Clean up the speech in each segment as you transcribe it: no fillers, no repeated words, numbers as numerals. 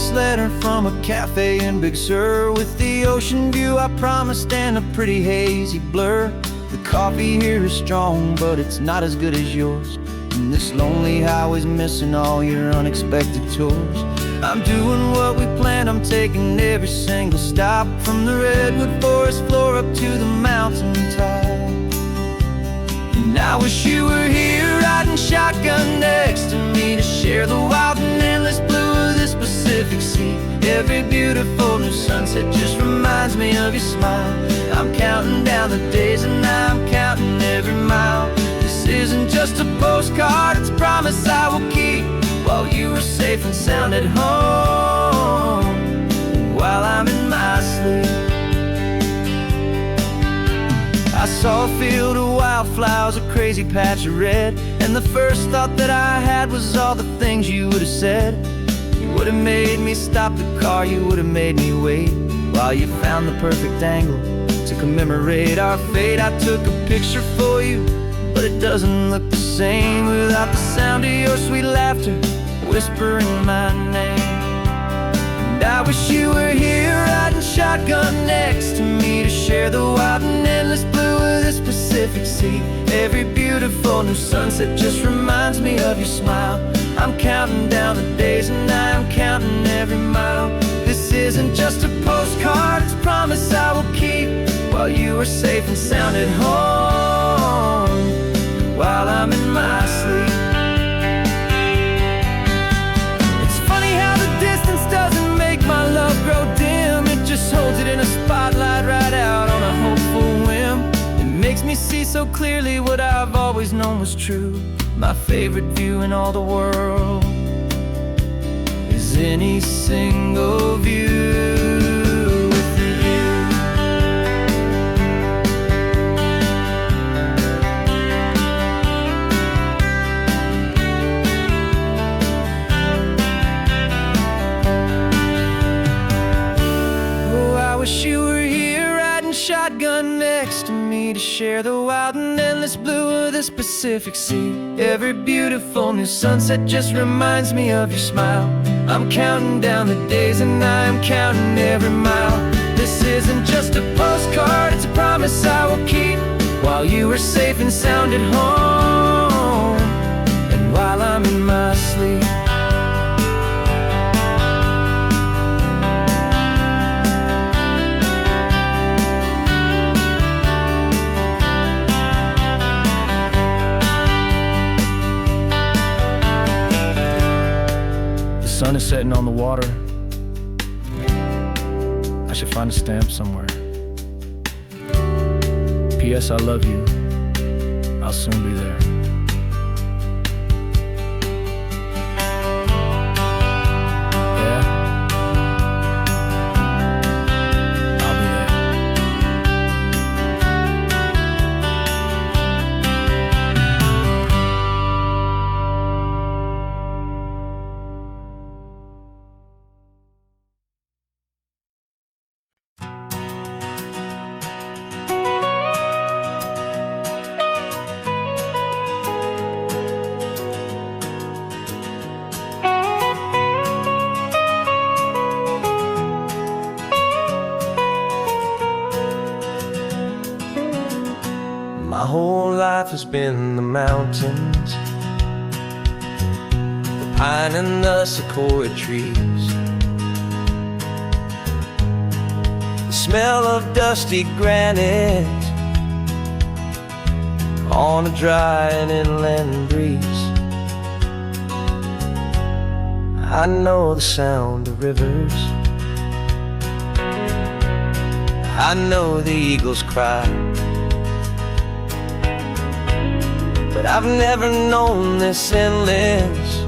this letter from a cafe in Big Sur, with the ocean view I promised and a pretty hazy blur. The coffee here is strong, but it's not as good as yours, and this lonely highway's missing all your unexpected tours. I'm doing what we planned, I'm taking every single stop, from the redwood forest floor up to the mountain top. And I wish you were here riding shotgun next to me, to share the wild and endless blue of this Pacific Sea. Every beautiful new sunset just reminds me of your smile. I'm counting down the days and I'm counting every mile. This isn't just a postcard, it's a promise I will keep, while you are safe and sound at home, while I'm in my sleep. I saw a field of wildflowers, a crazy patch of red, and the first thought that I had was all the things you would have said. You would have made me stop the car, you would have made me wait, while you found the perfect angle to commemorate our fate. I took a picture for you, but it doesn't look the same without the sound of your sweet laughter whispering my name. And I wish you were here riding shotgun next to me, to share the wild and endless blue of this Pacific Sea. Every beautiful new sunset just reminds me of your smile. I'm counting down the days and I'm counting every mile. This isn't just a postcard, it's a promise I will keep, while you are safe and sound at home, while I'm in my sleep. It's funny how the distance doesn't make my love grow dim, it just holds it in a spotlight right out on a hopeful whim. It makes me see so clearly what I've always known was true. My favorite view in all the world is any single view with you. Oh, I wish you were here riding shotgun next to me, to share the wild and endless blue of this Pacific Sea. Every beautiful new sunset just reminds me of your smile. I'm counting down the days and I'm counting every mile. This isn't just a postcard, it's a promise I will keep, while you are safe and sound at home, and while I'm in my sleep. The sun is setting on the water. I should find a stamp somewhere. P.S. I love you. I'll soon be there. Yeah? I'll be there. My whole life has been the mountains, the pine and the sequoia trees, the smell of dusty granite on a dry and inland breeze. I know the sound of rivers, I know the eagles cry, but I've never known this endless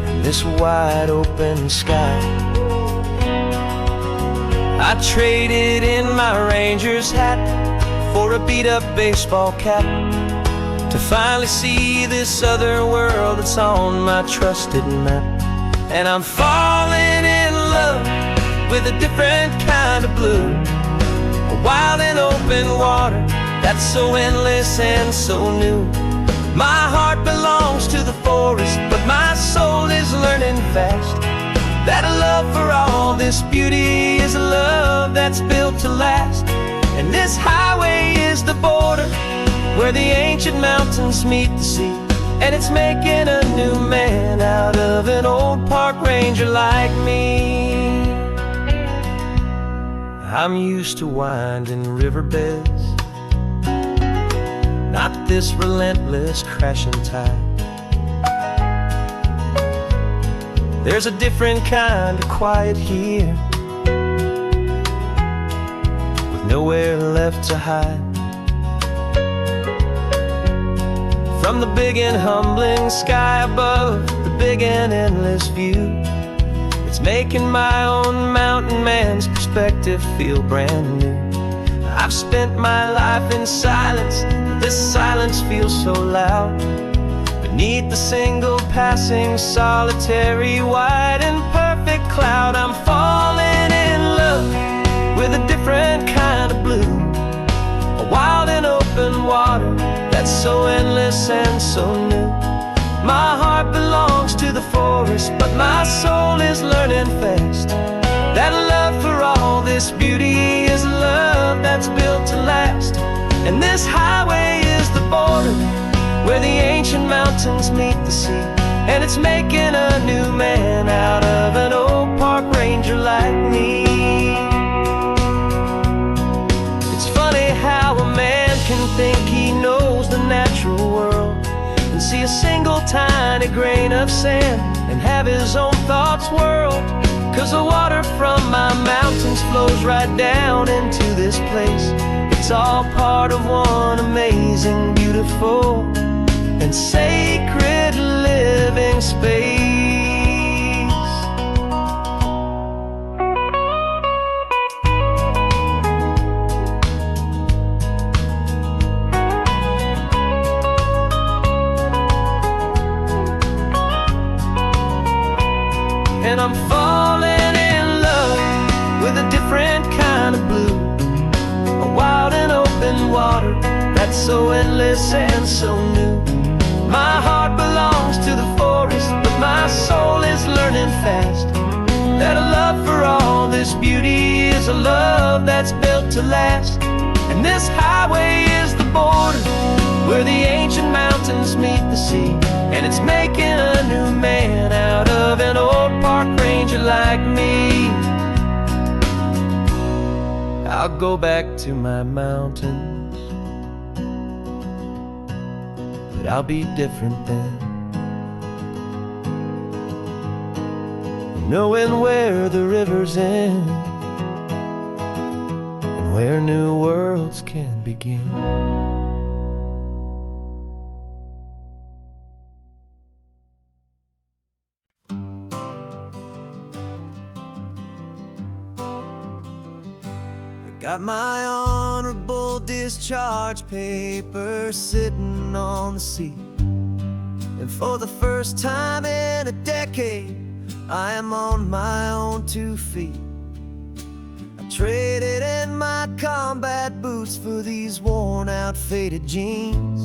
and this wide open sky. I traded in my Ranger's hat for a beat-up baseball cap, to finally see this other world that's on my trusted map. And I'm falling in love with a different kind of blue, a wild and open water that's so endless and so new. My heart belongs to the forest, but my soul is learning fast this highway is the border where the ancient mountains meet the sea. And it's making a new man out of an old park ranger like me. I'm used to winding riverbeds, not this relentless crashing tide. There's a different kind of quiet here, with nowhere left to hide. From the big and humbling sky above, the big and endless view, it's making my own mountain man's perspective feel brand new. I've spent my life in silence, but this silence feels so loud. Beneath the single passing solitary white and perfect cloud, I'm falling in love with a different kind of blue, a wild and open water that's so endless and so new. My heart belongs to the forest, but my soul is learning fast that love for all this beauty is love that's built to last. And this highway is the border where the ancient mountains meet the sea. And it's making a new man out of an old park ranger like me. It's funny how a man can think he knows the natural world and see a single tiny grain of sand and have his own thoughts whirled. 'Cause the water from my mountains flows right down into this place. It's all part of one amazing, beautiful, and sacred living space. And I'm falling in love with a different kind of blue, a wild and open water that's so endless and so new. My heart belongs to the forest, but my soul is learning fast that a love for all this beauty is a love that's built to last. And this highway is the border where the ancient mountains meet the sea. And it's making a new man out of an old park ranger like me. I'll go back to my mountains, but I'll be different then, knowing where the rivers end and where new worlds can begin. Got my honorable discharge paper sitting on the seat, and for the first time in a decade, I am on my own 2 feet. I traded in my combat boots for these worn out faded jeans,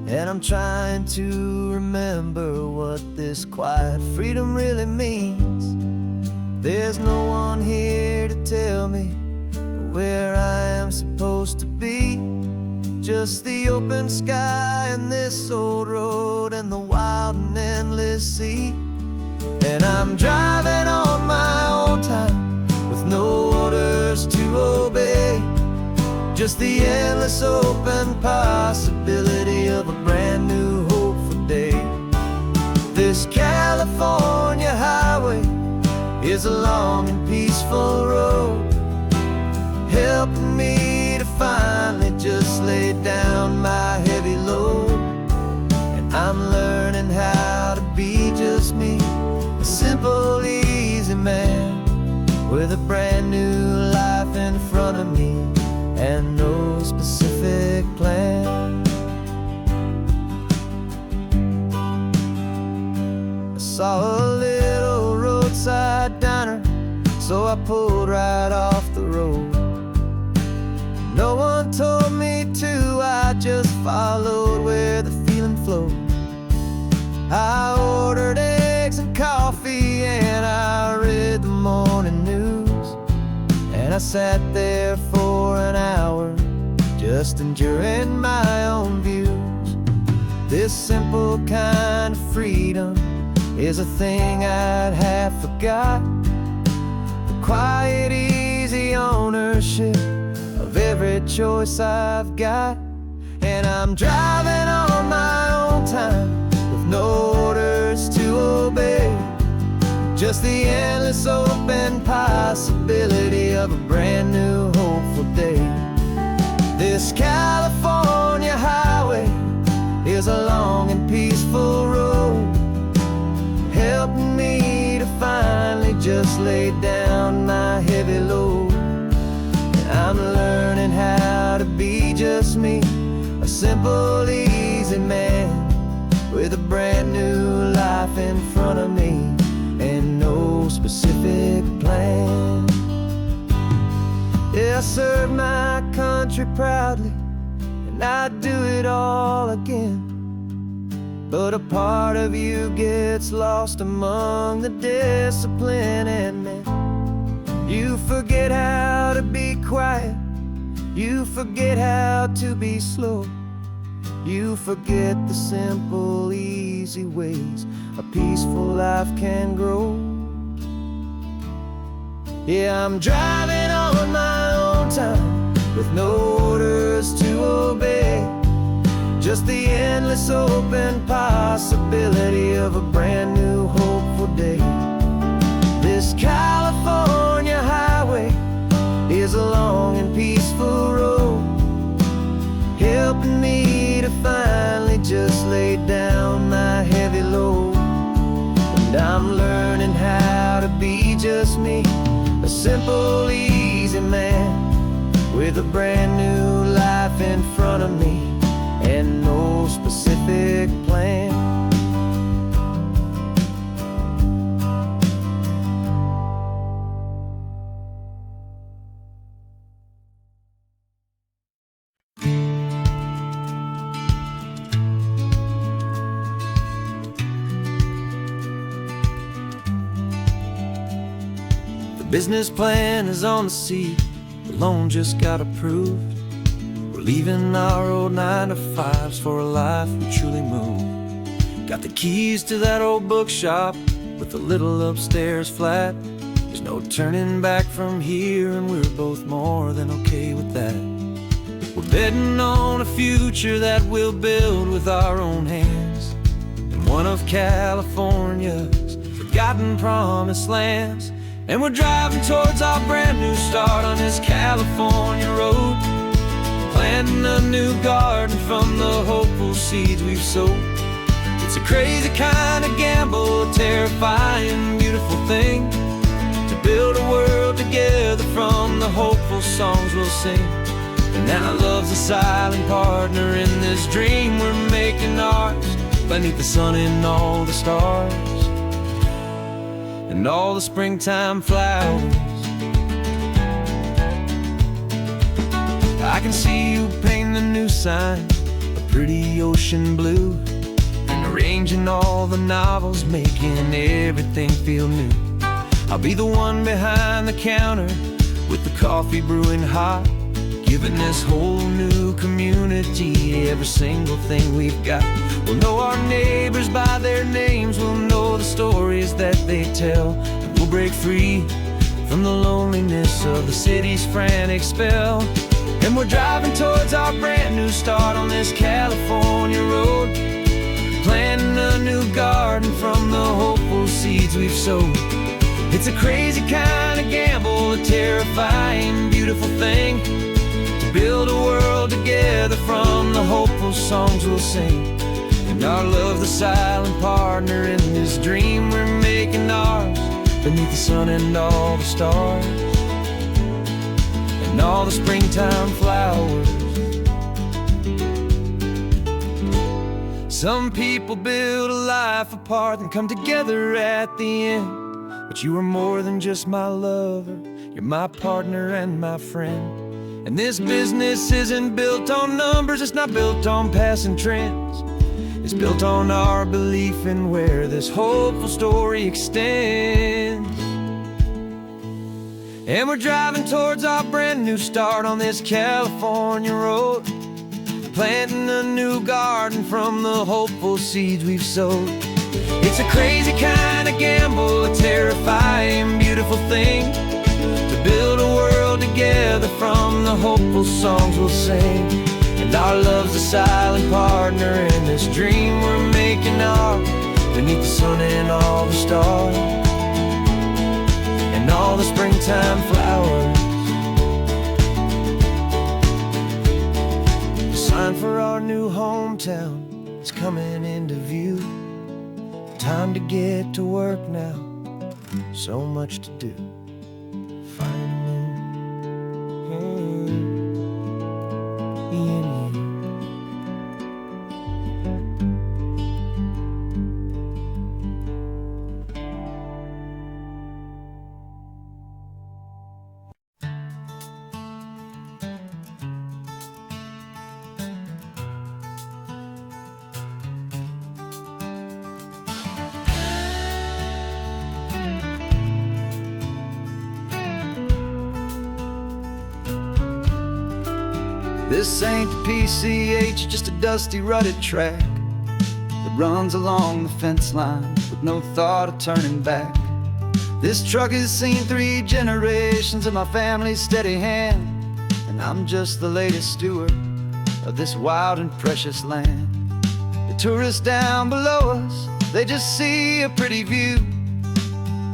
and I'm trying to remember what this quiet freedom really means. There's no one here to tell me where I am supposed to be, just the open sky and this old road and the wild and endless sea. And I'm driving on my own time with no orders to obey, just the endless open possibility of a brand new hopeful day. This California highway is a long and peaceful road, helping me to finally just lay down my heavy load. And I'm learning how to be just me, a simple, easy man with a brand new life in front of me and no specific plan. I saw a little roadside diner, so I pulled right off the road. No one told me to, I just followed where the feeling flowed. I ordered eggs and coffee and I read the morning news, and I sat there for an hour just enduring my own views. This simple kind of freedom is a thing I'd have forgot. The quiet, easy ownership of every choice I've got. And I'm driving on my own time with no orders to obey, just the endless open possibility of a brand new hopeful day. This California highway is a long and peaceful road, helping me to finally just lay down my heavy load. And I'm learning how to be just me, a simple, easy man with a brand new life in front of me and no specific plan. Yeah, I serve my country proudly, and I'd do it all again. But a part of you gets lost among the discipline, and then you forget how to be quiet, you forget how to be slow, you forget the simple, easy ways a peaceful life can grow. Yeah, I'm driving on my own time with no orders to obey, just the endless open possibility of a brand new hopeful day. This California highway is a long and peaceful road, helping me to finally just lay down my heavy load. And I'm learning how to be just me, a simple, easy man with a brand new life in front of me and no specific plan. The business plan is on the seat, the loan just got approved. We're leaving our old 9-to-5s for a life we truly move. Got the keys to that old bookshop with the little upstairs flat. There's no turning back from here, and we're both more than okay with that. We're betting on a future that we'll build with our own hands in one of California's forgotten promised lands. And we're driving towards our brand new start on this California road, planting a new garden from the hopeful seeds we've sowed. It's a crazy kind of gamble, a terrifying, beautiful thing, to build a world together from the hopeful songs we'll sing. And now love's a silent partner in this dream we're making ours, beneath the sun and all the stars and all the springtime flowers. I can see you painting the new sign a pretty ocean blue, and arranging all the novels, making everything feel new. I'll be the one behind the counter with the coffee brewing hot, giving this whole new community every single thing we've got. We'll know our neighbors by their names, we'll know the stories that they tell, and we'll break free from the loneliness of the city's frantic spell. And we're driving towards our brand new start on this California road, planting a new garden from the hopeful seeds we've sowed. It's a crazy kind of gamble, a terrifying, beautiful thing, to build a world together from the hopeful songs we'll sing. And our love, the silent partner in this dream we're making ours, beneath the sun and all the stars and all the springtime flowers. Some people build a life apart and come together at the end, but you are more than just my lover, you're my partner and my friend. And this business isn't built on numbers, it's not built on passing trends, it's built on our belief in where this hopeful story extends. And we're driving towards our brand new start on this California road, planting a new garden from the hopeful seeds we've sowed. It's a crazy kind of gamble, a terrifying, beautiful thing, to build a world together from the hopeful songs we'll sing. And our love's a silent partner in this dream we're making ours, beneath the sun and all the stars, and all the springtime flowers. The sign for our new hometown is coming into view. Time to get to work now, so much to do. Finding me in you. This ain't the PCH, just a dusty, rutted track that runs along the fence line with no thought of turning back. This truck has seen 3 generations of my family's steady hand, and I'm just the latest steward of this wild and precious land. The tourists down below us, they just see a pretty view.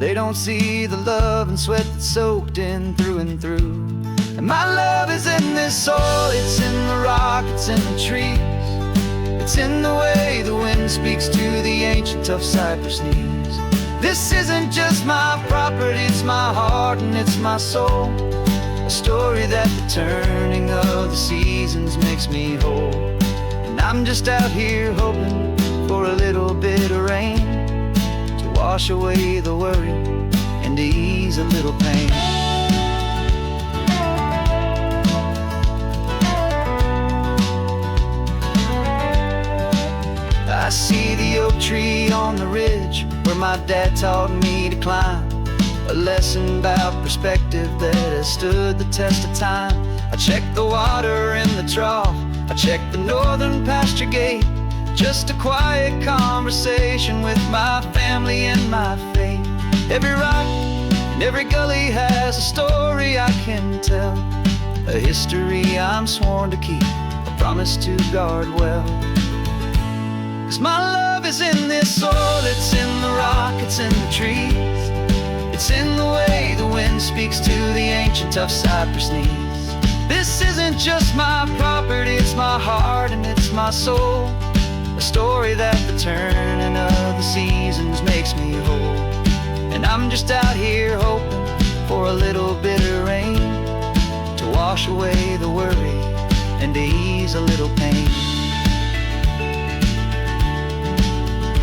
They don't see the love and sweat that's soaked in through and through. And my love is in this soil, it's in the rock, it's in the trees. It's in the way the wind speaks to the ancient tough cypress knees. This isn't just my property, it's my heart and it's my soul. A story that the turning of the seasons makes me whole. And I'm just out here hoping for a little bit of rain to wash away the worry and to ease a little pain. I see the oak tree on the ridge where my dad taught me to climb, a lesson about perspective that has stood the test of time. I check the water in the trough, I check the northern pasture gate, just a quiet conversation with my family and my faith. Every rock and every gully has a story I can tell, a history I'm sworn to keep, a promise to guard well. 'Cause my love is in this soil, it's in the rock, it's in the trees. It's in the way the wind speaks to the ancient tough cypress knees. This isn't just my property, it's my heart and it's my soul. A story that the turning of the seasons makes me whole. And I'm just out here hoping for a little bit of rain to wash away the worry and to ease a little pain.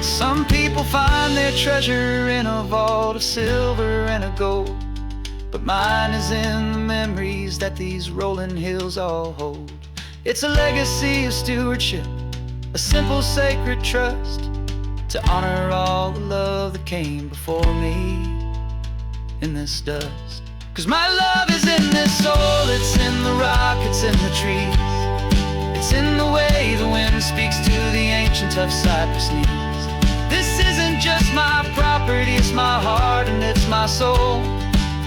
Some people find their treasure in a vault of silver and of gold, but mine is in the memories that these rolling hills all hold. It's a legacy of stewardship, a simple sacred trust, to honor all the love that came before me in this dust. 'Cause my love is in this soul, it's in the rock, it's in the trees. It's in the way the wind speaks to the ancient tough cypress knees. This isn't just my property, it's my heart and it's my soul.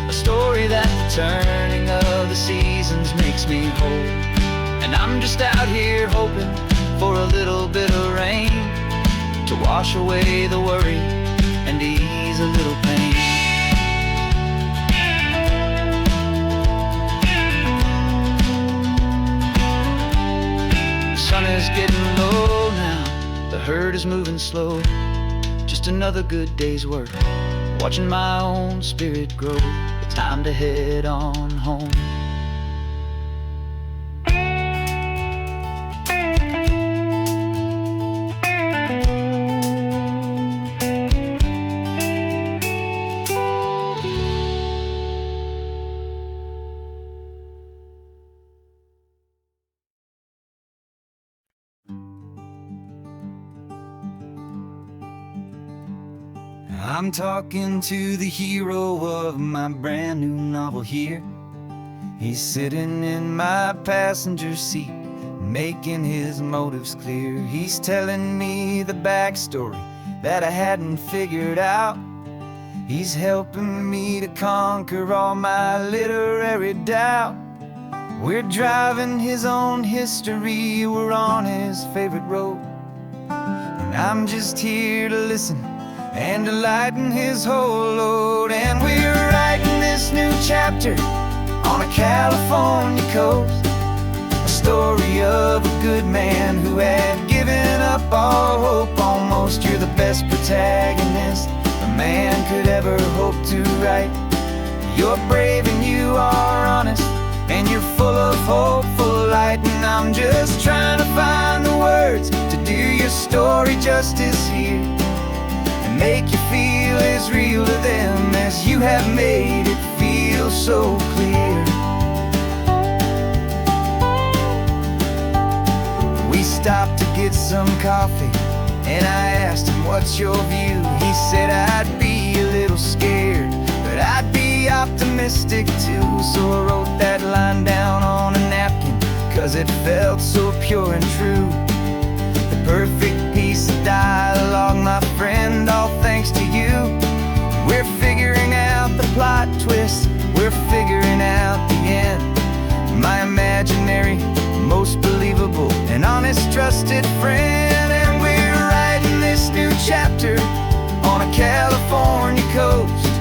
A story that the turning of the seasons makes me whole. And I'm just out here hoping for a little bit of rain to wash away the worry and ease a little pain. The sun is getting low now, the herd is moving slow. Just another good day's work, watching my own spirit grow. Time to head on home. I'm talking to the hero of my brand new novel here. He's sitting in my passenger seat, making his motives clear. He's telling me the backstory that I hadn't figured out. He's helping me to conquer all my literary doubt. We're driving his own history, we're on his favorite road, and I'm just here to listen and to lighten his whole load. And we're writing this new chapter on a California coast, a story of a good man who had given up all hope almost. You're the best protagonist a man could ever hope to write. You're brave and you are honest, and you're full of hopeful light. And I'm just trying to find the words to do your story justice here, and make you feel as real to them as you have made it feel so clear. We stopped to get some coffee, and I asked him, what's your view? He said, I'd be a little scared, but I'd be optimistic too. So I wrote that line down on a napkin, 'cause it felt so pure and true. The perfect piece of dialogue, my friend, all thanks to you. We're figuring out the plot twist, we're figuring out the end. My imaginary, most believable and honest trusted friend. And we're writing this new chapter on a California coast,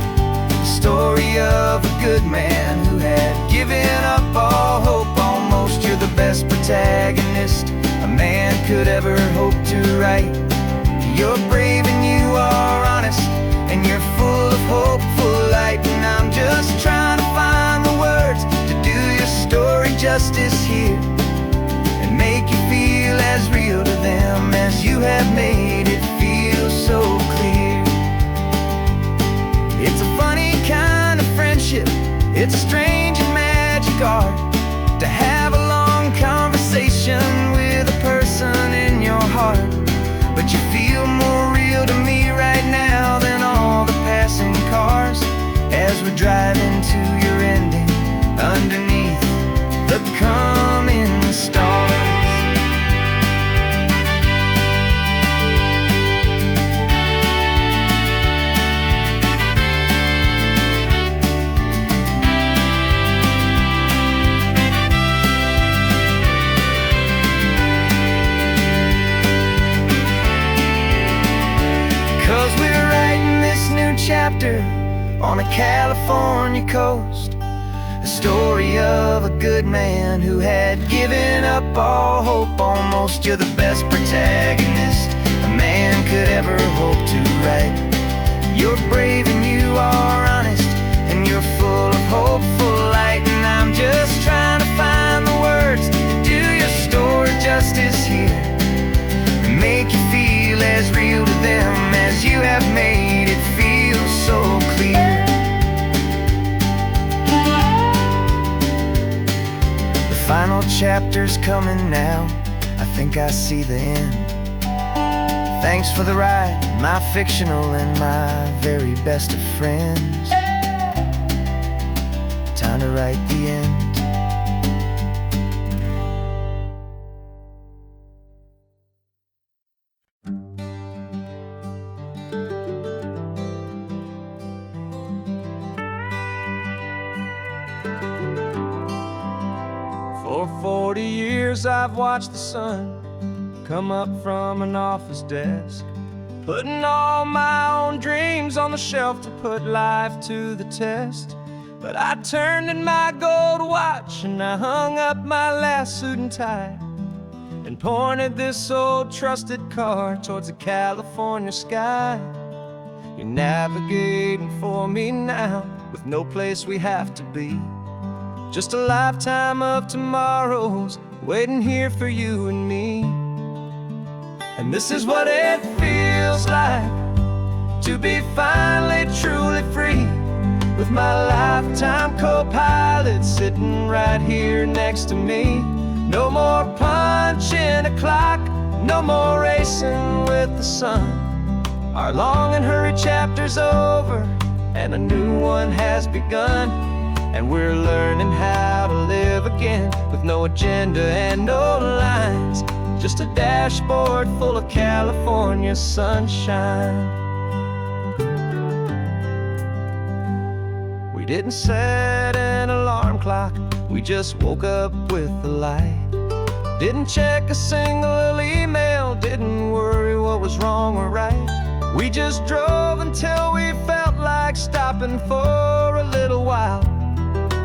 the story of a good man who had given up all hope almost. You're the best protagonist a man could ever hope to write. You're brave and you are honest, and you're full of hopeful light. And I'm just trying to find the words to do your story justice here, and make you feel as real to them as you have made it feel so clear. It's a funny kind of friendship, it's a strange and magic art to have a long conversation with a person in your heart. But you feel more real to me right now than all the passing cars, as we're driving to your ending underneath the coming stars. 'Cause we're writing this new chapter on a California coast, a story of a good man who had given up all hope almost. You're the best protagonist a man could ever hope to write. You're brave and you are honest, and you're full of hopeful light. And I'm just trying to find the words to do your story justice here, and make you feel as real to them as you have made it feel so clear. The final chapter's coming now, I think I see the end. Thanks for the ride, my fictional and my very best of friends. Time to write the end. For 40 years I've watched the sun come up from an office desk, putting all my own dreams on the shelf to put life to the test. But I turned in my gold watch and I hung up my last suit and tie, and pointed this old trusted car towards the California sky. You're navigating for me now, with no place we have to be, just a lifetime of tomorrows waiting here for you and me. And this is what it feels like to be finally truly free, with my lifetime co-pilot sitting right here next to me. No more punching a clock, no more racing with the sun. Our long and hurried chapter's over, and a new one has begun. And we're learning how to live again, with no agenda and no lines, just a dashboard full of California sunshine. We didn't set an alarm clock, we just woke up with the light. Didn't check a single email, didn't worry what was wrong or right. We just drove until we felt like stopping for a little while.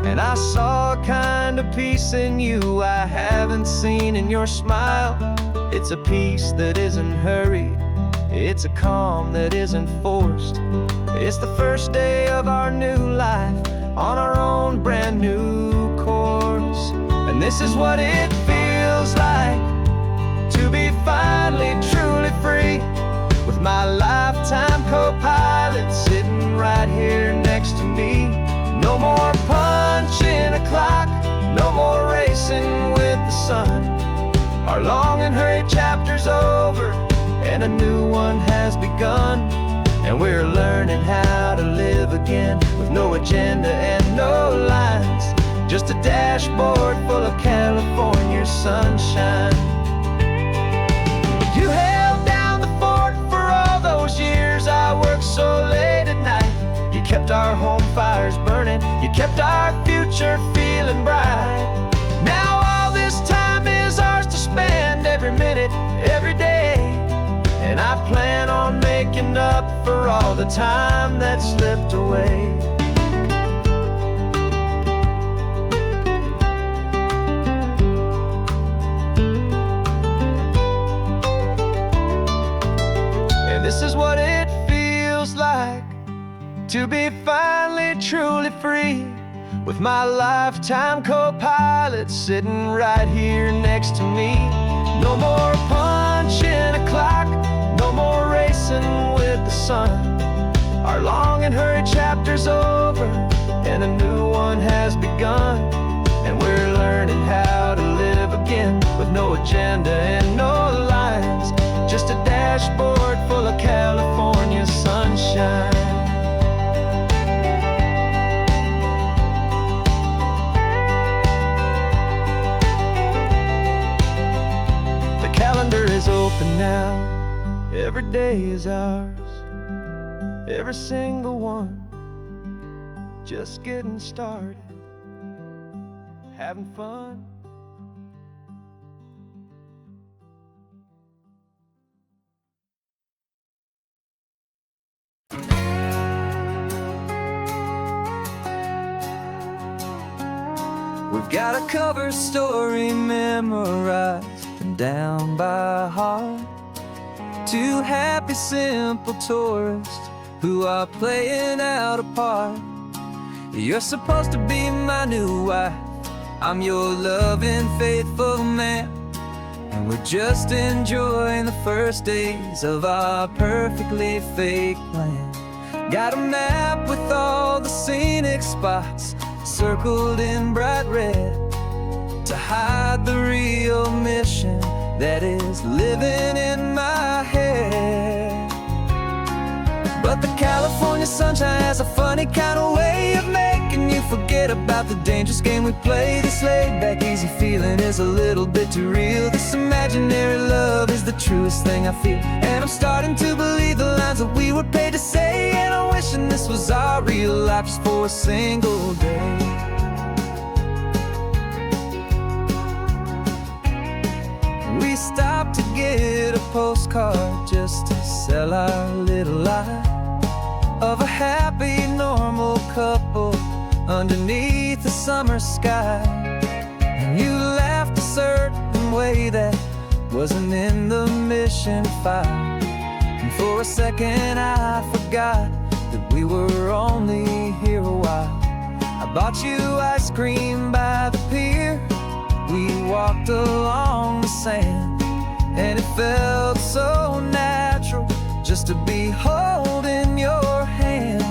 And I saw a kind of peace in you I haven't seen in your smile. It's a peace that isn't hurried, it's a calm that isn't forced. It's the first day of our new life, on our own brand new course. And this is what it feels like to be finally truly free, with my lifetime co-pilot sitting right here next to me. No more punching a clock, no more racing with the sun. Our long and hurried chapter's over, and a new one has begun. And we're learning how to live again, with no agenda and no lines, just a dashboard full of California sunshine. You held down the fort for all those years I worked so late at night. You kept our home fires burning, you kept our future feeling bright. Now all this time is ours to spend, every minute, every day. And I plan on making up for all the time that slipped away. And this is what it feels like to be finally truly free, with my lifetime co-pilot sitting right here next to me. No more punching a clock, no more racing with the sun. Our long and hurried chapter's over, and a new one has begun. And we're learning how to live again, with no agenda and no lines, just a dashboard full of California sunshine. The calendar is open now, every day is ours, every single one, just getting started, having fun. We've got a cover story memorized and down by heart. Two happy, simple tourists who are playing out a part. You're supposed to be my new wife, I'm your loving, faithful man. And we're just enjoying the first days of our perfectly fake plan. Got a map with all the scenic spots circled in bright red, to hide the real mission that is living in my head. But the California sunshine has a funny kind of way of making you forget about the dangerous game we play. This laid-back, easy feeling is a little bit too real. This imaginary love is the truest thing I feel. And I'm starting to believe the lines that we were paid to say. And I'm wishing this was our real life just for a single day. We stopped to get a postcard just to sell our little lie of a happy, normal couple underneath the summer sky. And you laughed a certain way that wasn't in the mission file. And for a second I forgot that we were only here a while. I bought you ice cream by the pier, we walked along the sand, and it felt so natural just to be holding your hand.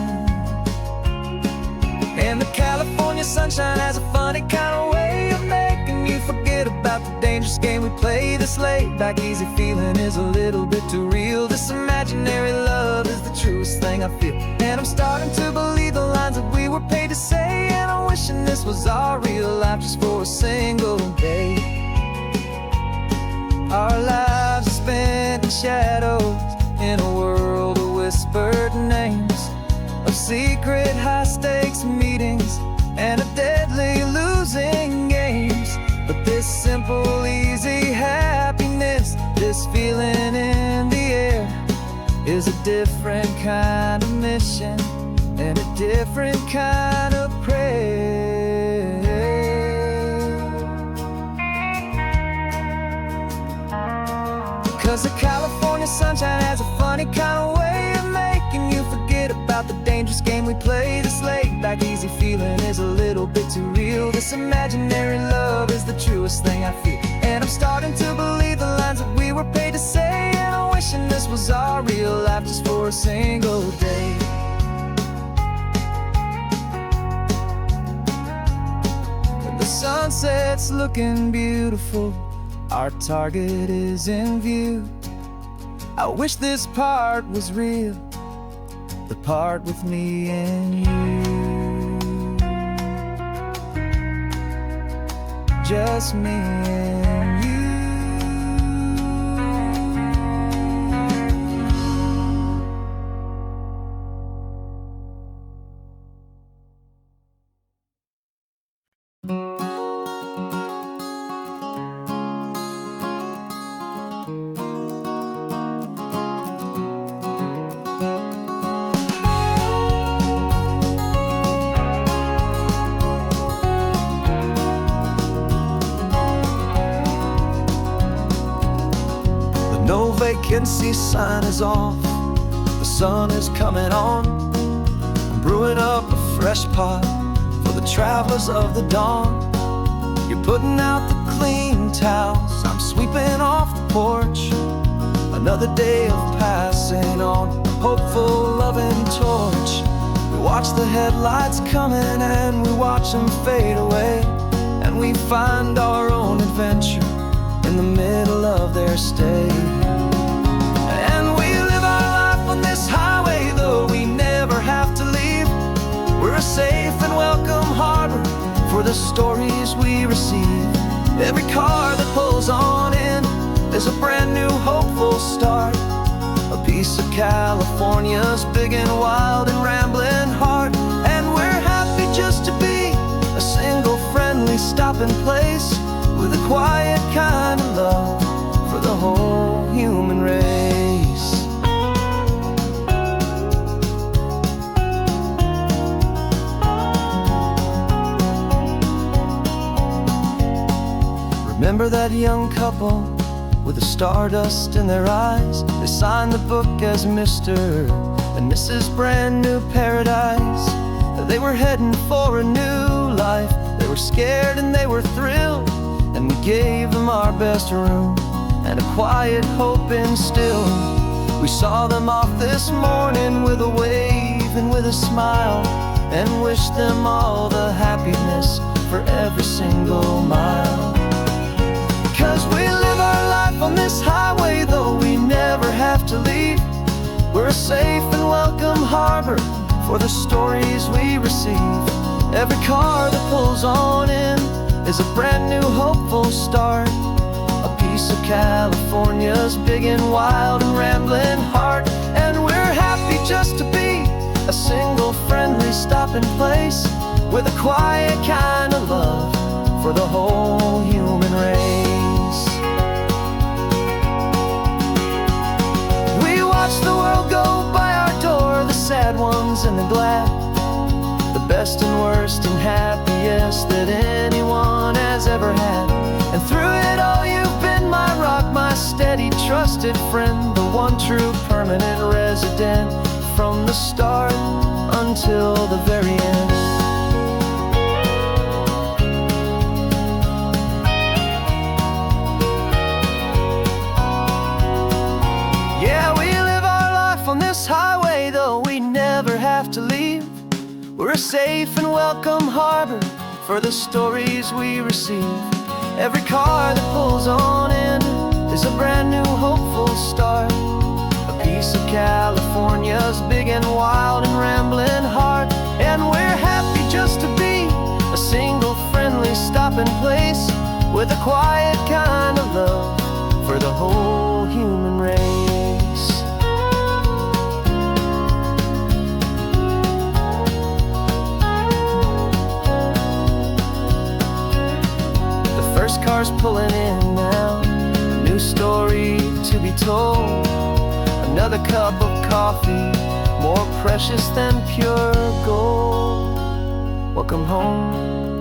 And the California sunshine has a funny kind of way of making you forget about the dangerous game we play. This laid-back, easy feeling is a little bit too real. This imaginary love thing I feel. And I'm starting to believe the lines that we were paid to say. And I'm wishing this was our real life just for a single day. Our lives are spent in shadows, in a world of whispered names, of secret high-stakes meetings and of deadly losing games. But this simple, easy happiness, this feeling in the air, is a different kind of mission and a different kind of prayer. 'Cause the California sunshine has a funny kind of way of making you forget about the dangerous game we play. This laid-back, easy feeling is a little bit too real. This imaginary love is the truest thing I feel. And I'm starting to believe the lines that we were paid to say. And I'm wishing this was our real life just for a single day. The sunset's looking beautiful, our target is in view. I wish this part was real, the part with me and you. Just me and you. No vacancy sign is off, the sun is coming on. I'm brewing up a fresh pot for the travelers of the dawn. You're putting out the clean towels, I'm sweeping off the porch. Another day of passing on, a hopeful, loving torch. We watch the headlights coming and we watch them fade away. And we find our own adventure in the middle of their stay. And we live our life on this highway, though we never have to leave. We're a safe and welcome harbor for the stories we receive. Every car that pulls on in is a brand new hopeful start, a piece of California's big and wild and rambling heart. And we're happy just to be a single friendly stopping place, with a quiet kind of love for the whole human race. Remember that young couple with the stardust in their eyes? They signed the book as Mr. and Mrs. Brand New Paradise. They were heading for a new life. They were scared and they were thrilled, and we gave them our best room and a quiet hope instilled. We saw them off this morning with a wave and with a smile, and wished them all the happiness for every single mile. 'Cause we live our life on this highway, though we never have to leave. We're a safe and welcome harbor for the stories we receive. Every car that pulls on in is a brand new hopeful start, a piece of California's big and wild and rambling heart. And we're happy just to be a single friendly stopping place, with a quiet kind of love for the whole human race. We watch the world go by our door, the sad ones and the glad, the best and worst and happiest that anyone has ever had. And through it all you've been my rock, my steady, trusted friend, the one true permanent resident, from the start until the very end. Yeah, we live our life on this highway, though we never have to leave. We're a safe and welcome harbor for the stories we receive. Every car that pulls on in is a brand new hopeful start, a piece piece of California's big and wild and rambling heart. And we're happy just to be a single friendly stopping place with a quiet kind of love for the whole human race. The first car's pulling in now, a new story to be told. Another cup of coffee, more precious than pure gold. Welcome home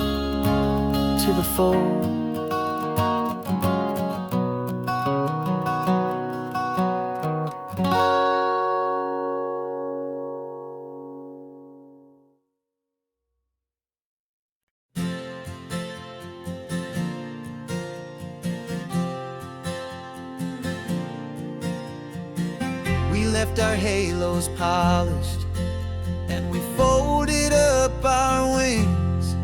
to the fold. We left our halos polished, and we folded up our wings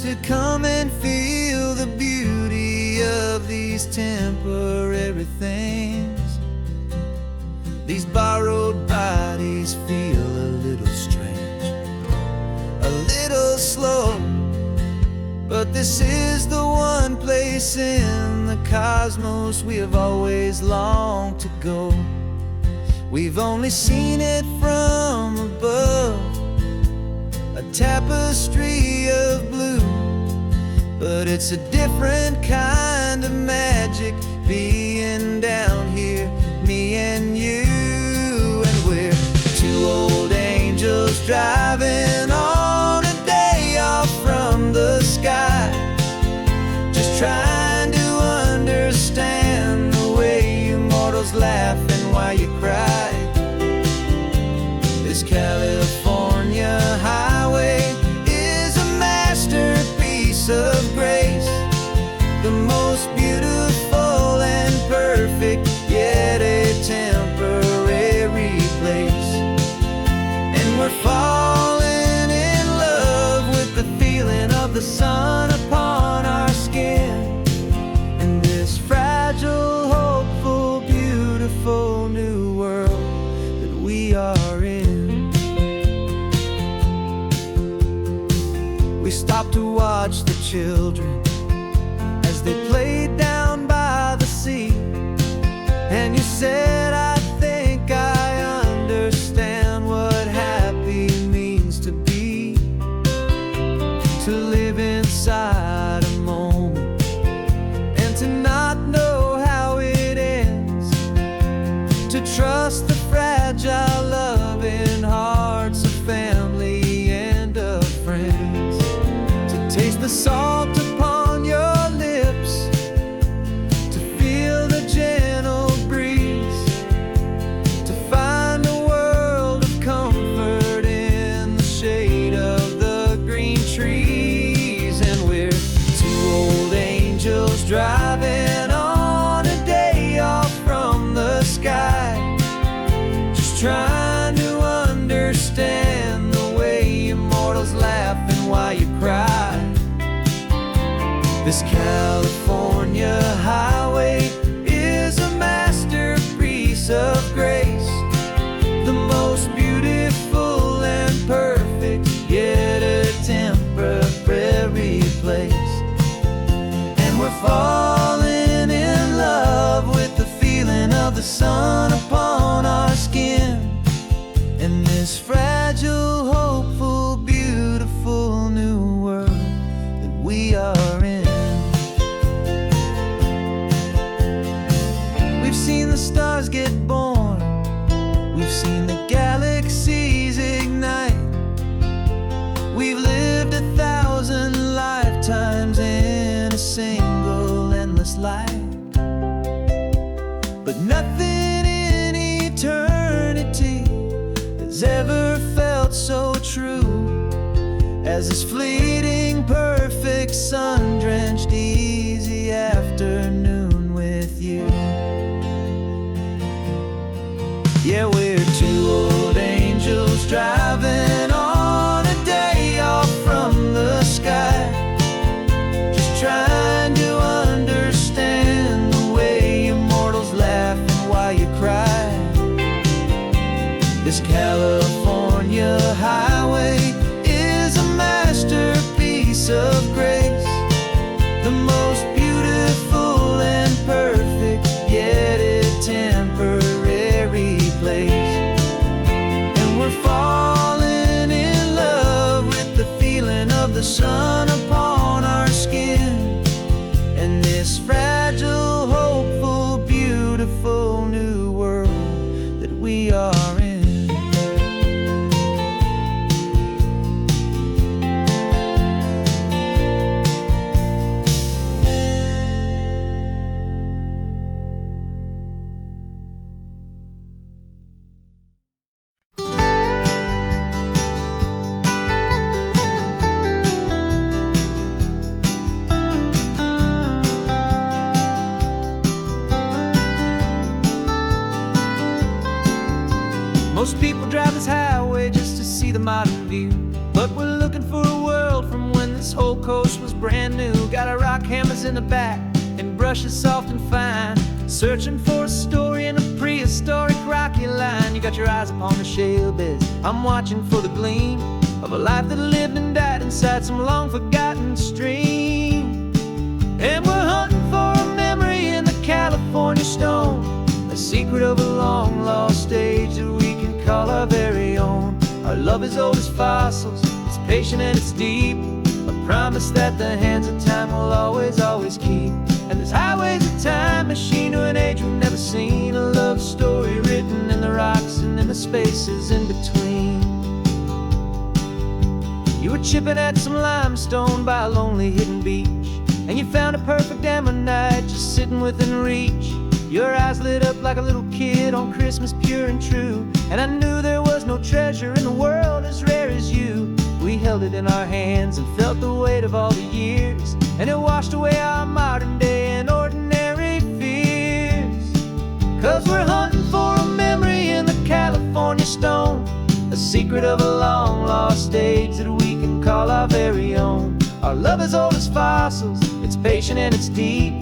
to come and feel the beauty of these temporary things. These borrowed bodies feel a little strange, a little slow, but this is the one place in the cosmos we have always longed to go. We've only seen it from above, a tapestry of blue, but it's a different kind of magic being down here, me and you. And we're two old angels driving on a day off from the sky, just trying to understand the way you mortals laugh and why you cry. This California highway is a masterpiece of grace, the most beautiful and perfect, yet a temporary place. And we're falling in love with the feeling of the sun upon our skin, in this fragile, hopeful, beautiful new world that we are in. We stopped to watch the children as they played down by the sea, and you said, I think I understand what happy means to be, to live inside a moment and to not know how it ends, to trust the fragile loving hearts of family and of friends, to taste the salt upon your lips, to feel the gentle breeze, to find a world of comfort in the shade of the green trees. And we're two old angels driving on a day off from the sky, just trying to understand the way immortals laugh and why you cry. This California highway is a masterpiece of grace, the most beautiful and perfect, yet a temporary place. And we're falling in love with the feeling of the sun upon our skin, in this fragile, hopeful, beautiful new world that we are in. We've seen the stars get born, we've seen the galaxies ignite, we've lived 1,000 lifetimes in a single endless life, but nothing in eternity has ever felt so true as this fleeting, perfect, sun-drenched, easy afternoon with you. Yeah, we're two old angels driving on a day off from the sky, just trying to understand the way immortals laugh and why you cry. the sun upon our skin, and this fragile, hopeful, beautiful new world that we are in. Most people drive this highway just to see the modern view, but we're looking for a world from when this whole coast was brand new. Got our rock hammers in the back and brushes soft and fine, searching for a story in a prehistoric rocky line. You got your eyes upon the shale beds, I'm watching for the gleam of a life that lived and died inside some long forgotten stream. And we're hunting for a memory in the California stone, a secret of a long lost age that we can call our very own. Our love is old as fossils, it's patient and it's deep, a promise that the hands of time will always, always keep. And this highway's a time machine to an age we've never seen, a love story written in the rocks and in the spaces in between. You were chipping at some limestone by a lonely hidden beach, and you found a perfect ammonite just sitting within reach. Your eyes lit up like a little kid on Christmas, pure and true, and I knew there was no treasure in the world as rare as you. We held it in our hands and felt the weight of all the years, and it washed away our modern day and ordinary fears. 'Cause we're hunting for a memory in the California stone, a secret of a long lost age that we can call our very own. Our love is old as fossils, it's patient and it's deep,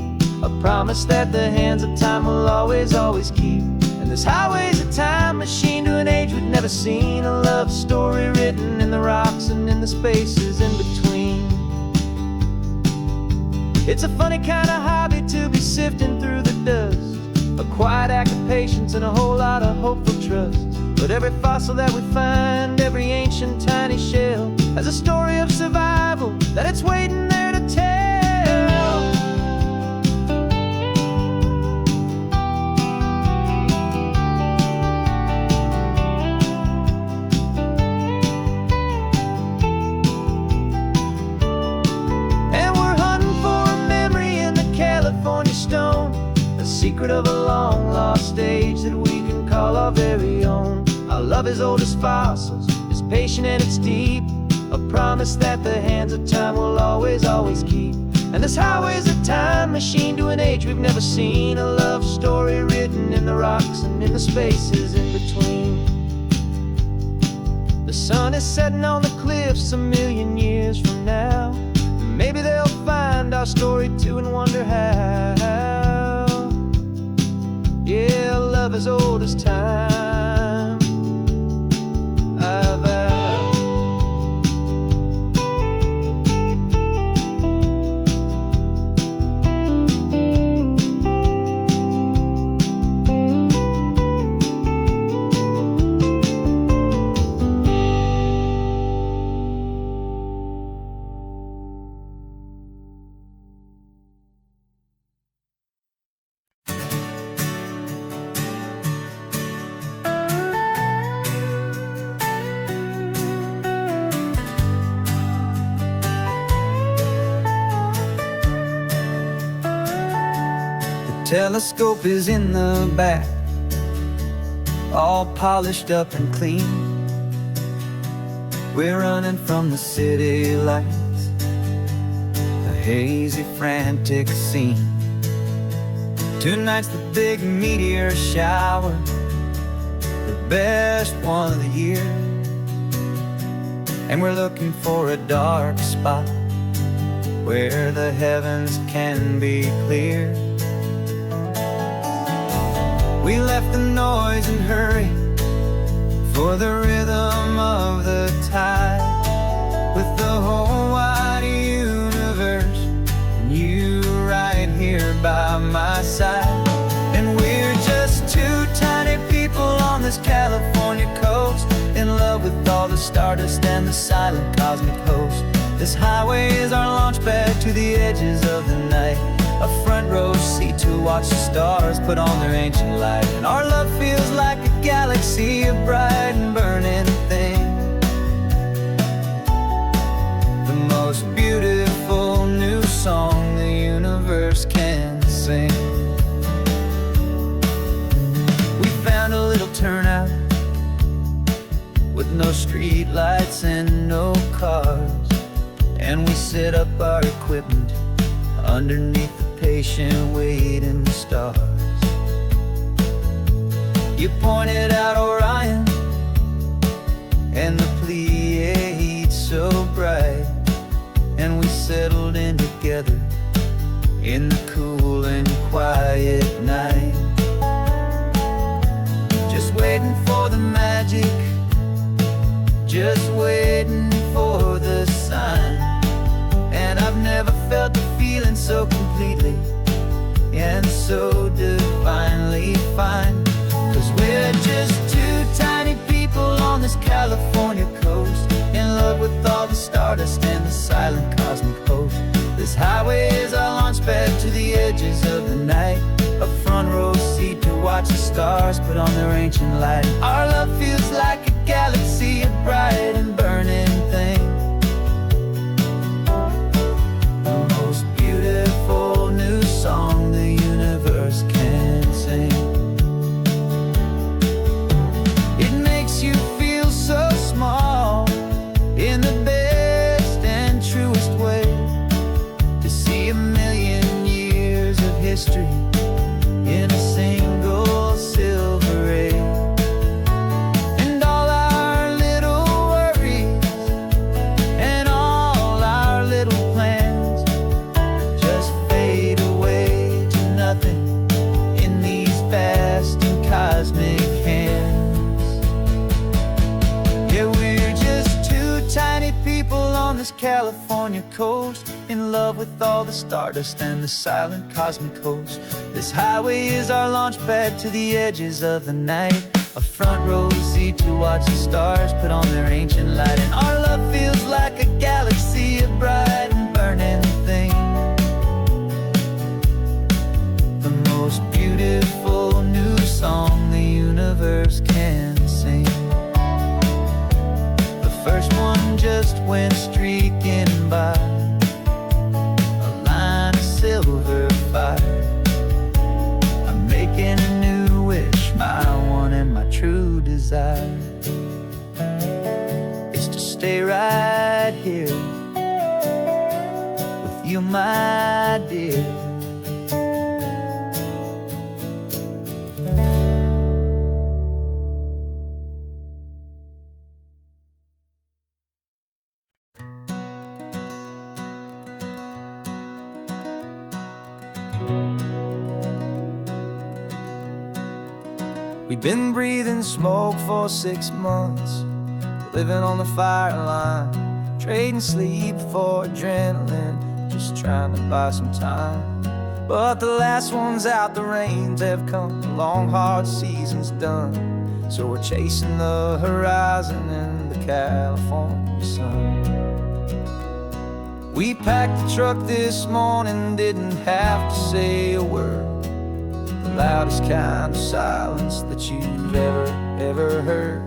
a promise that the hands of time will always, always keep. And this highway's a time machine to an age we've never seen, a love story written in the rocks and in the spaces in between. It's a funny kind of hobby to be sifting through the dust, a quiet act of patience and a whole lot of hopeful trust. But every fossil that we find, every ancient tiny shell, has a story of survival that it's waiting there to tell. A secret of a long lost age that we can call our very own. Our love is old as fossils, it's patient and it's deep, a promise that the hands of time will always, always keep. And this highway's a time machine to an age we've never seen, a love story written in the rocks and in the spaces in between. The sun is setting on the cliffs a million years from now, maybe they'll find our story too and wonder how. Yeah, love is old as time, I vow. Telescope is in the back, all polished up and clean. We're running from the city lights, a hazy, frantic scene. Tonight's the big meteor shower, the best one of the year. And we're looking for a dark spot where the heavens can be clear. We left the noise and hurry for the rhythm of the tide, with the whole wide universe and you right here by my side. And we're just two tiny people on this California coast, in love with all the stardust and the silent cosmic host. This highway is our launch pad to the edges of the night. A front row seat to watch the stars put on their ancient light. And our love feels like a galaxy, a bright and burning thing. The most beautiful new song the universe can sing. We found a little turnout with no street lights and no cars, and we set up our equipment underneath the patient waiting stars. You pointed out Orion and the Pleiades so bright, and we settled in together in the cool and quiet night. Just waiting for the magic, just waiting for the sign. And I've never felt the feeling so completely and so divinely fine. 'Cause we're just two tiny people on this California coast, in love with all the stardust and the silent cosmic host. This highway is our launch pad to the edges of the night. A front row seat to watch the stars put on their ancient light. Our love feels like a galaxy, a bright and burning thing. The most beautiful new song the universe can sing. It makes you feel so small in the best and truest way, to see a million years of history in a single silver ray. And all our little worries and all our little plans just fade away to nothing in these vast and cosmic hands. Yeah, we're just two tiny people on this California coast, in love with all the stardust and the silent cosmic host. This highway is our launch pad to the edges of the night. A front row seat to watch the stars put on their ancient light. And our love feels like a galaxy, a bright and burning thing. The most beautiful new song the universe can sing. The first one just went streaking by, a line of silver fire. I'm making a new wish, my one and my true desire is to stay right here with you, my dear. We've been breathing smoke for 6 months, living on the fire line, trading sleep for adrenaline, just trying to buy some time. But the last one's out, the rains have come, the long hard season's done. So we're chasing the horizon in the California sun. We packed the truck this morning, didn't have to say a word. The loudest kind of silence that you've ever heard.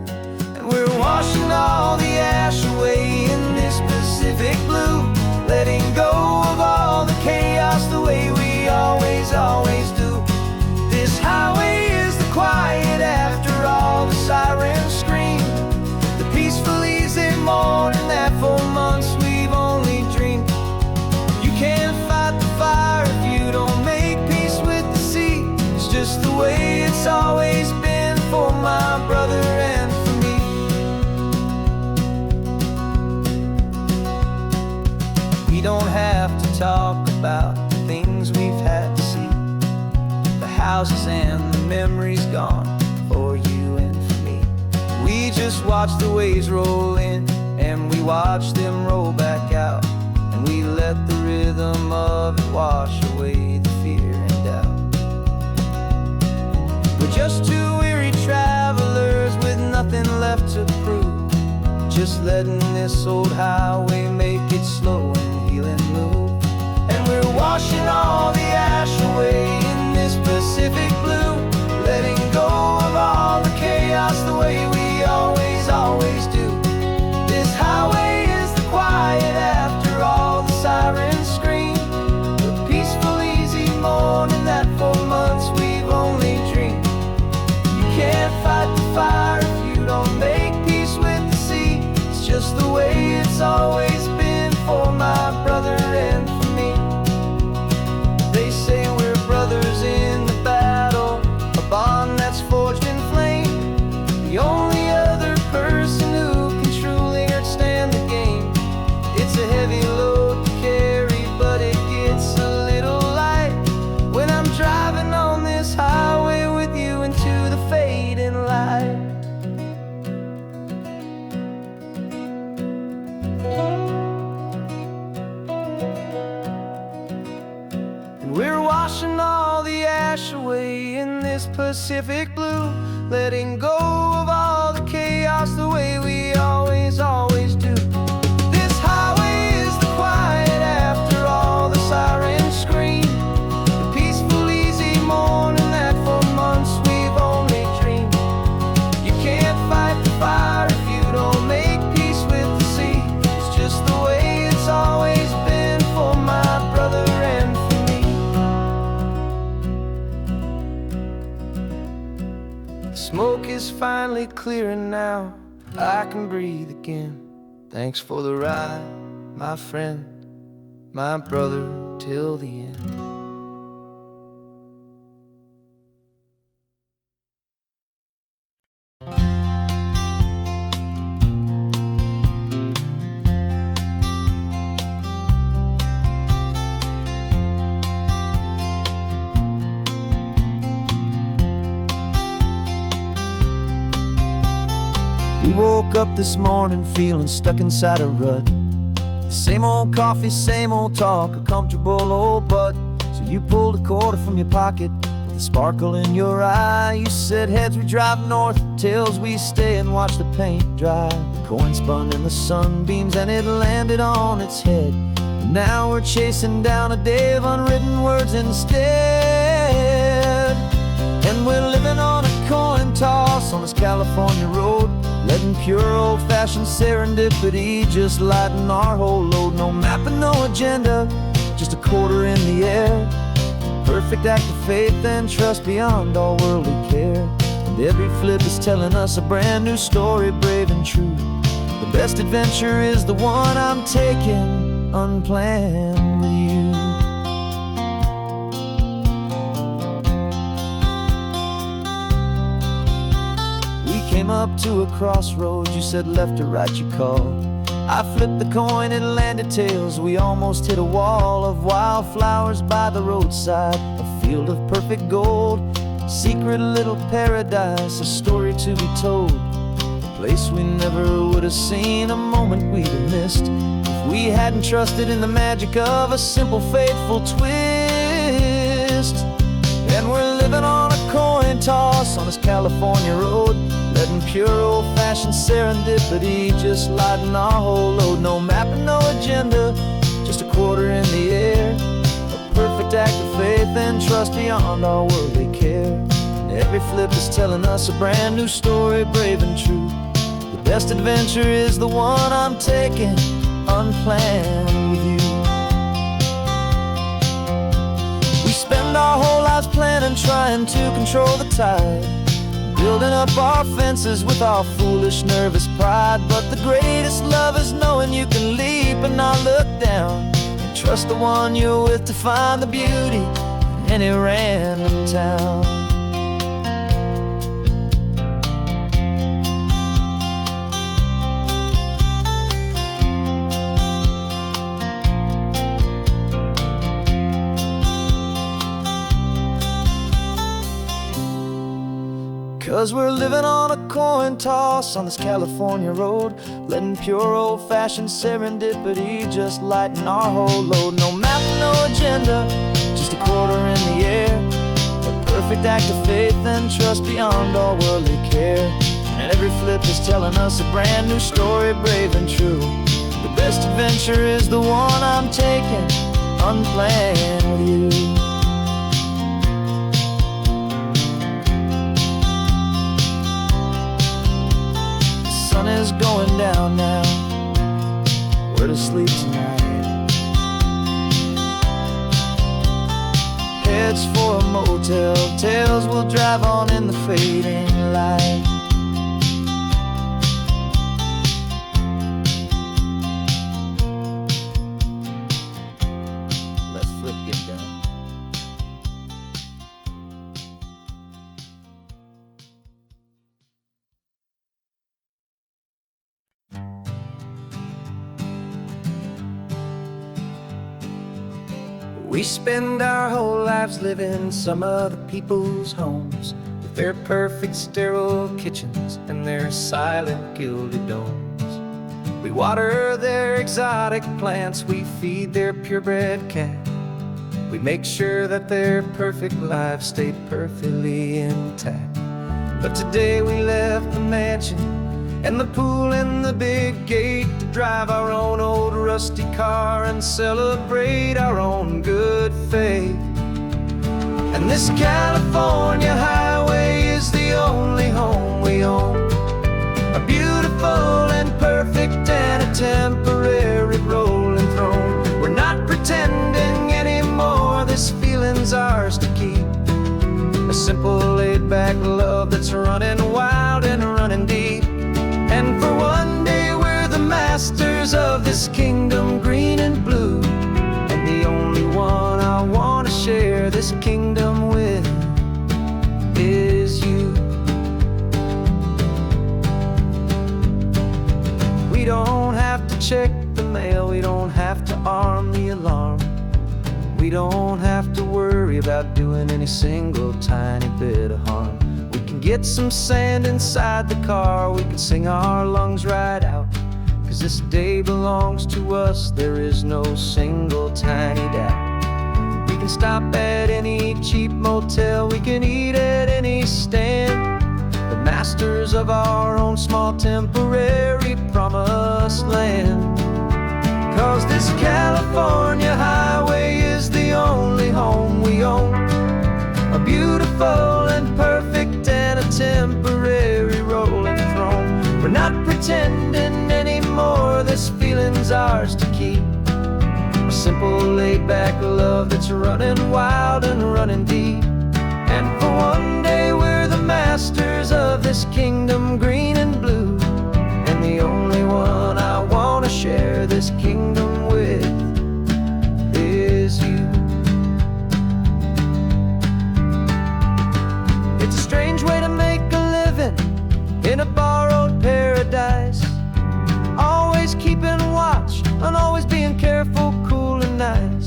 And we're washing all the ash away in this Pacific blue, letting go of all the chaos the way we always do. This highway is the quiet after all the sirens scream, the peaceful easy morning that for months we've only dreamed. You can't fight the fire if you don't make peace with the sea. It's just the way it's always been for my brother and for me. We don't have to talk about the things we've had to see, the houses and the memories gone for you and for me. We just watch the waves roll in, and we watch them roll back out, and we let the rhythm of it wash away the fear and doubt. We're just two weary travelers with nothing left to prove, just letting this old highway make it each slow and healing move. And we're washing all the ash away in this Pacific blue, letting go of all the chaos the way we always, always do. This highway is the quiet after all the sirens scream, the peaceful, easy morning that for months we've only dreamed. You can't fight the fire if you don't make peace with the sea. It's just the way it's always been for my brother and for me. They say we're brothers in the battle, a bond that's forged in flame. The only other person who can truly understand the game. It's a heavy load to carry, but it gets a little light when I'm driving on this highway with you into the fading light. And we're washing all the ash away in this Pacific blue, letting go of all the chaos the way we always, always do. This highway is the quiet after all the sirens scream, the peaceful, easy morning that for months we've only dreamed. You can't fight the fire if you don't make peace with the sea. It's just the way it's always been for my brother and for me. The smoke is finally clearing now, I can breathe again. Thanks for the ride, my friend, my brother, till the end. We woke up this morning feeling stuck inside a rut. Same old coffee, same old talk, a comfortable old butt. So you pulled a quarter from your pocket with a sparkle in your eye. You said heads we drive north, tails we stay and watch the paint dry. The coin spun in the sunbeams and it landed on its head. And now we're chasing down a day of unwritten words instead. And we're living on a coin toss on this California road, letting pure old-fashioned serendipity just lighten our whole load. No map and no agenda, just a quarter in the air. Perfect act of faith and trust beyond all worldly care. And every flip is telling us a brand new story, brave and true. The best adventure is the one I'm taking, unplanned with you. Came up to a crossroads, you said left or right you called. I flipped the coin, it landed tails. We almost hit a wall of wildflowers by the roadside, a field of perfect gold, secret little paradise, a story to be told. A place we never would have seen, a moment we'd have missed if we hadn't trusted in the magic of a simple, faithful twist. And we're living on a coin toss on this California road, letting pure old-fashioned serendipity just lighten our whole load. No map and no agenda, just a quarter in the air. A perfect act of faith and trust beyond all worldly care. And every flip is telling us a brand new story, brave and true. The best adventure is the one I'm taking, unplanned with you. We spend our whole lives planning, trying to control the tide, building up our fences with our foolish, nervous pride. But the greatest love is knowing you can leap and not look down, and trust the one you're with to find the beauty in any random town. 'Cause we're living on a coin toss on this California road, letting pure old-fashioned serendipity just lighten our whole load. No map, no agenda, just a quarter in the air. A perfect act of faith and trust beyond all worldly care. And every flip is telling us a brand new story, brave and true. The best adventure is the one I'm taking unplanned with you. The sun is going down now, we're to sleep tonight. Heads for a motel, tails will drive on in the fading light. Let's flip get down. We spend our whole lives living some other people's homes, with their perfect sterile kitchens and their silent gilded domes. We water their exotic plants, we feed their purebred cat. We make sure that their perfect lives stay perfectly intact. But today we left the mansion and the pool and the big gate to drive our own old rusty car and celebrate our own good faith. And this California highway is the only home we own, a beautiful and perfect and a temporary rolling throne. We're not pretending anymore, this feeling's ours to keep, a simple laid-back love that's running wild and running deep. And for one day we're the masters of this kingdom green and blue, and the only one I want to share this kingdom with is you. We don't have to check the mail, we don't have to arm the alarm, we don't have to worry about doing any single tiny bit of harm. We can get some sand inside the car, we can sing our lungs right out, 'cause this day belongs to us, there is no single tiny doubt. We can stop at any cheap motel, we can eat at any stand, the masters of our own small temporary promised land. 'Cause this California highway is the only home we own, a beautiful and perfect and a temporary rolling throne. We're not pretending anymore, this feeling's ours to keep, a simple laid-back love that's running wild and running deep. And for one day we're the masters of this kingdom green and blue, and the only one I want to share this kingdom with is you. It's a strange way to make a living in a borrowed paradise, always keeping watch and always being careful, cool and nice.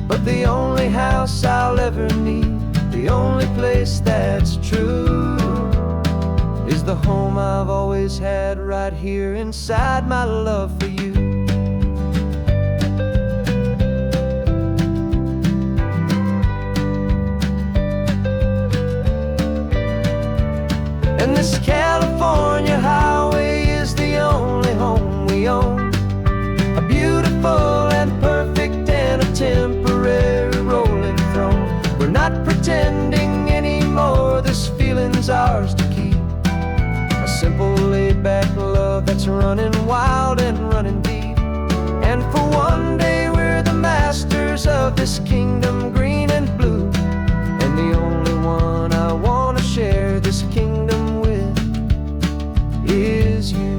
But the only house I'll ever need, the only place that's true, is the home I've always had right here inside my love for you. And this California highway is the only home we own, a beautiful and perfect and a temporary rolling throne. We're not pretending anymore, this feeling's ours to keep, a simple laid-back love that's running wild and running deep. And for one day we're the masters of this kingdom green and blue, and the only one I want to share this kingdom with is you.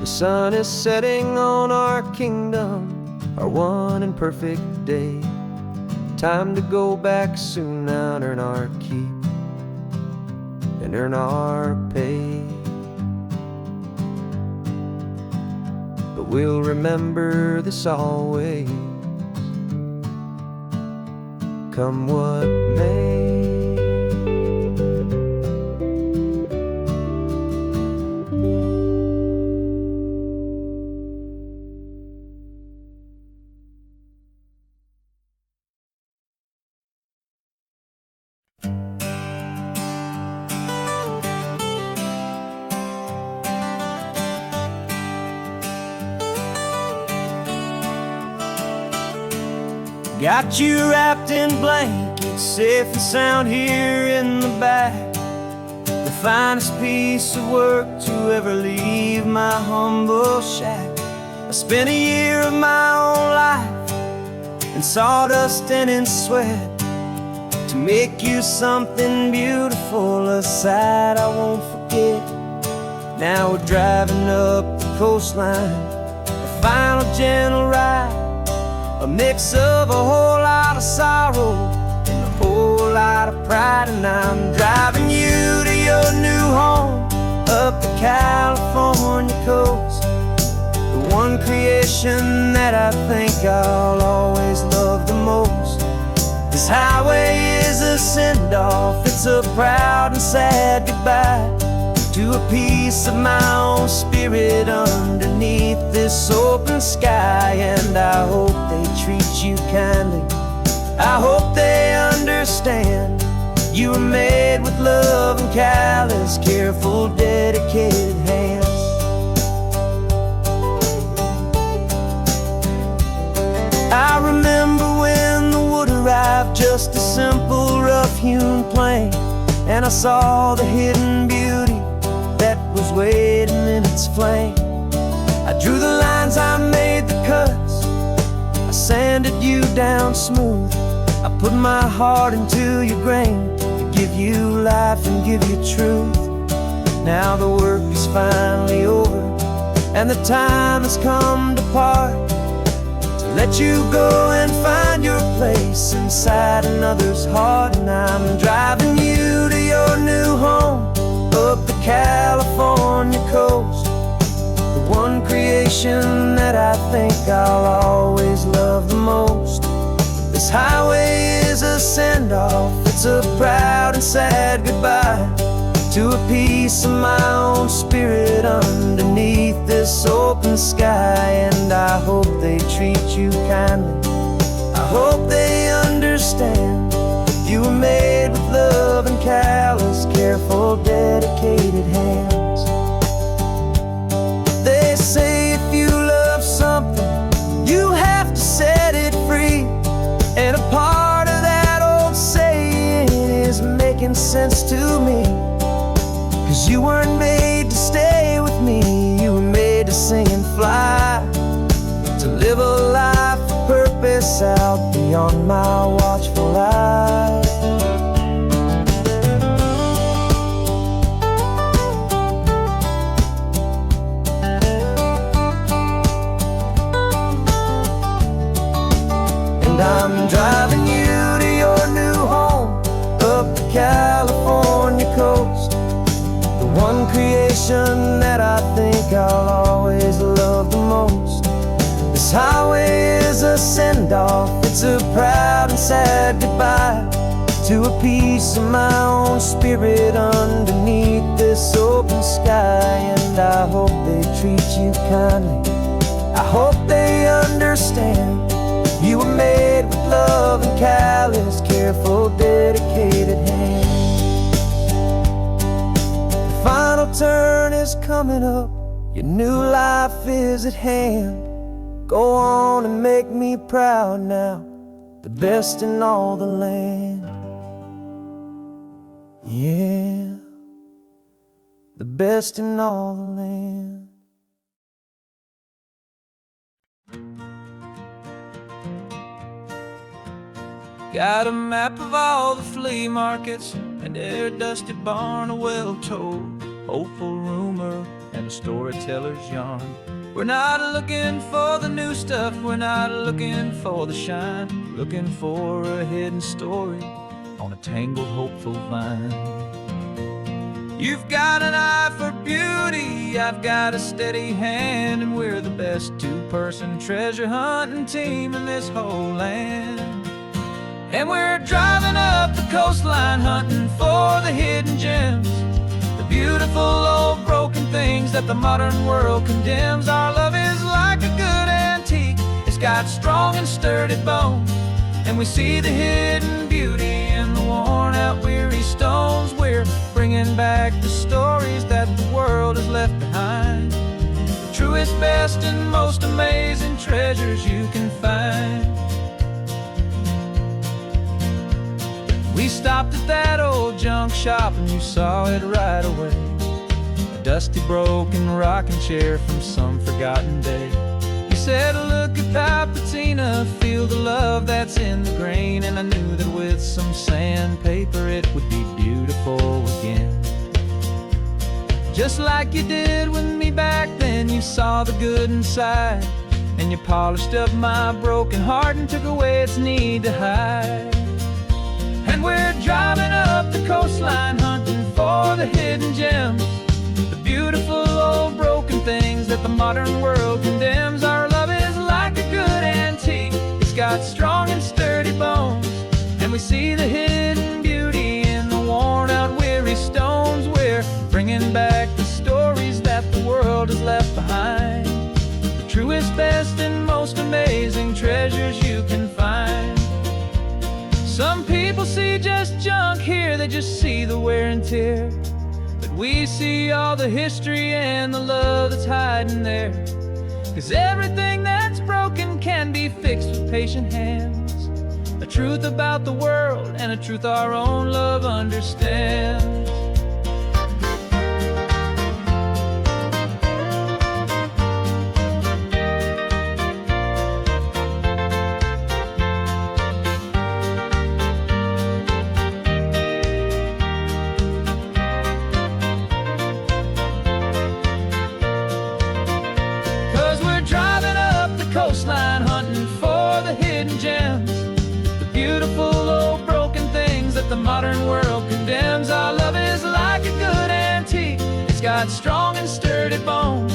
The sun is setting on our kingdom, our one and perfect day. Time to go back soon now and earn our keep and earn our pay. But we'll remember this always, come what may. Got you wrapped in blankets, safe and sound here in the back. The finest piece of work to ever leave my humble shack. I spent a year of my own life in sawdust and in sweat to make you something beautiful, a sight I won't forget. Now we're driving up the coastline, a final gentle ride, a mix of a whole lot of sorrow and a whole lot of pride. And I'm driving you to your new home up the California coast, the one creation that I think I'll always love the most. This highway is a send-off, it's a proud and sad goodbye to a piece of my own spirit underneath this open sky. And I hope they treat you kindly, I hope they understand you were made with love and callous, careful, dedicated hands. I remember when the wood arrived, just a simple rough-hewn plank, and I saw the hidden beauty that was waiting in its flank. I drew the lines, I made the cuts, I sanded you down smooth. I put my heart into your grain to give you life and give you truth. Now the work is finally over and the time has come to part, to let you go and find your place inside another's heart. And I'm driving you to your new home up the California coast, the one creation that I think I'll always love the most. This highway is a send-off, it's a proud and sad goodbye to a piece of my own spirit underneath this open sky. And I hope they treat you kindly, I hope they understand you were made with love and callous, careful, dedicated hands. They say if you love something, you have to set it free. And a part of that old saying is making sense to me, 'cause you weren't made to stay with me, you were made to sing and fly, to live a life of purpose out beyond my watchful eye. And I'm driving you to your new home up the California coast, the one creation that I think I'll always love the most. This highway is a send-off, it's a proud and sad goodbye to a piece of my own spirit underneath this open sky. And I hope they treat you kindly, I hope they understand you were made with love and callous, careful, dedicated hands. The final turn is coming up, your new life is at hand. Go on and make me proud now, the best in all the land. Yeah, the best in all the land. Got a map of all the flea markets and every dusty barn, a well-told hopeful rumor and a storyteller's yarn. We're not looking for the new stuff, we're not looking for the shine, looking for a hidden story on a tangled hopeful vine. You've got an eye for beauty, I've got a steady hand, and we're the best two-person treasure hunting team in this whole land. And we're driving up the coastline hunting for the hidden gems, the beautiful old broken things that the modern world condemns. Our love is like a good antique, it's got strong and sturdy bones, and we see the hidden beauty in the worn out weary stones. We're bringing back the stories that the world has left behind, the truest, best, and most amazing treasures you can find. We stopped at that old junk shop and you saw it right away. A dusty, broken rocking chair from some forgotten day. You said, look at that patina, feel the love that's in the grain. And I knew that with some sandpaper it would be beautiful again. Just like you did with me back then, you saw the good inside. And you polished up my broken heart and took away its need to hide. And we're driving up the coastline, hunting for the hidden gems, the beautiful old broken things that the modern world condemns. Our love is like a good antique, it's got strong and sturdy bones. And we see the hidden beauty in the worn out weary stones. We're bringing back the stories that the world has left behind, the truest, best, and most amazing treasures you can find. Some people see just junk here, they just see the wear and tear. But we see all the history and the love that's hiding there. 'Cause everything that's broken can be fixed with patient hands. A truth about the world and a truth our own love understands. 'Cause we're driving up the coastline, hunting for the hidden gems, the beautiful old broken things that the modern world condemns. Our love is like a good antique, it's got strong and sturdy bones.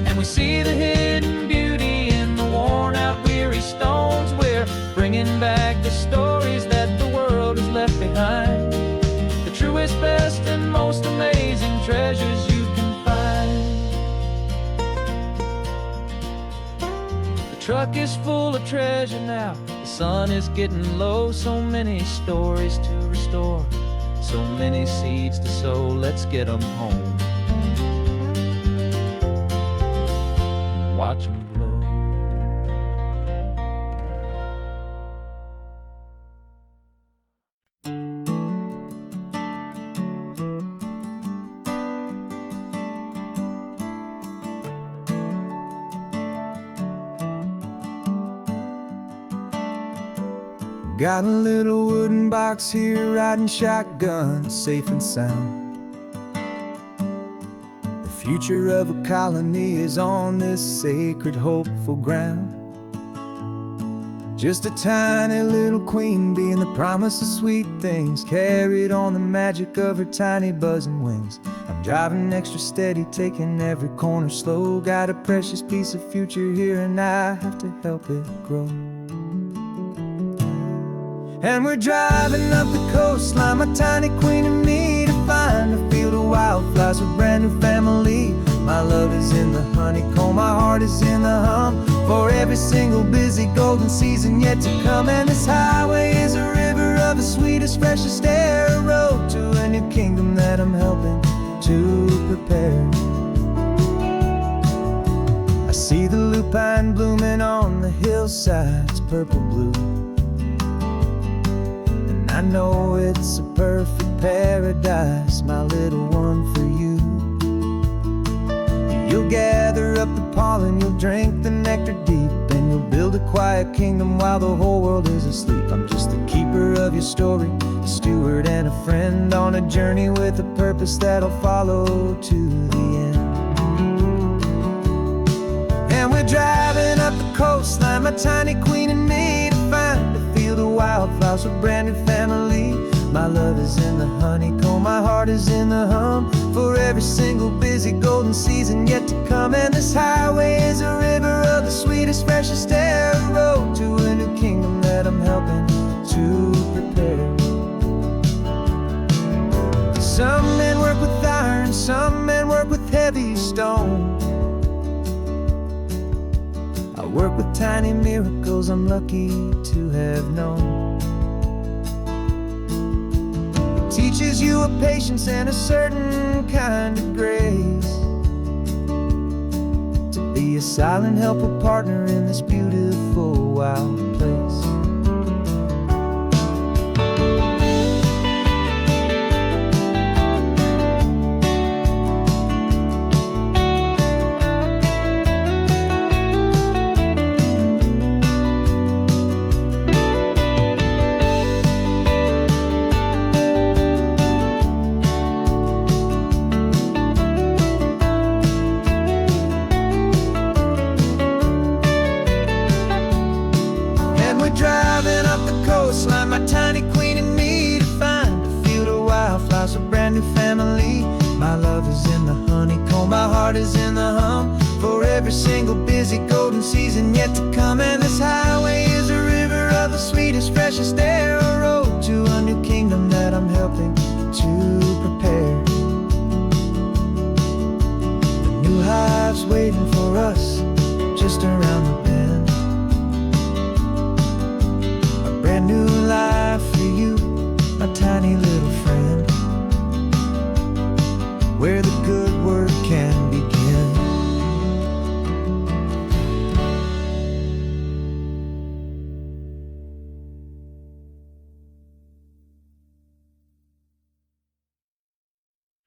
And we see the hidden beauty in the worn out weary stones. We're bringing back the stories that the world has left behind, the truest, best, and most amazing treasures you can find. The truck is full of treasure now, the sun is getting low. So many stories to restore, so many seeds to sow. Let's get them home, watch them blow. Got a little wooden box here, riding shotgun, safe and sound. The future of a colony is on this sacred, hopeful ground. Just a tiny little queen bee and the promise of sweet things, carried on the magic of her tiny buzzing wings. I'm driving extra steady, taking every corner slow. Got a precious piece of future here and I have to help it grow. And we're driving up the coastline, my tiny queen and me, to find a field of wildflowers, a brand new family. My love is in the honeycomb, my heart is in the hum, for every single busy golden season yet to come. And this highway is a river of the sweetest, freshest air, a road to a new kingdom that I'm helping to prepare. I see the lupine blooming on the hillsides, purple blue. I know it's a perfect paradise, my little one, for you. You'll gather up the pollen, you'll drink the nectar deep, and you'll build a quiet kingdom while the whole world is asleep. I'm just the keeper of your story, a steward and a friend, on a journey with a purpose that'll follow to the end. And we're driving up the coastline, my tiny queen and me, to find a field of wildflowers, a brand new family. My love is in the honeycomb, my heart is in the hum, for every single busy golden season yet to come. And this highway is a river of the sweetest, freshest air, a road to a new kingdom that I'm helping to prepare. Some men work with iron, some men work with heavy stone. I work with tiny miracles I'm lucky to have known. It teaches you a patience and a certain kind of grace, to be a silent, helpful partner in this beautiful wild place. in the honeycomb, my heart is in the hum for every single busy golden season yet to come. And this highway is a river of the sweetest, freshest air, a road to a new kingdom that I'm helping to prepare. The new hive's waiting for us just around the bend, a brand new life for you, my tiny little friend, where the good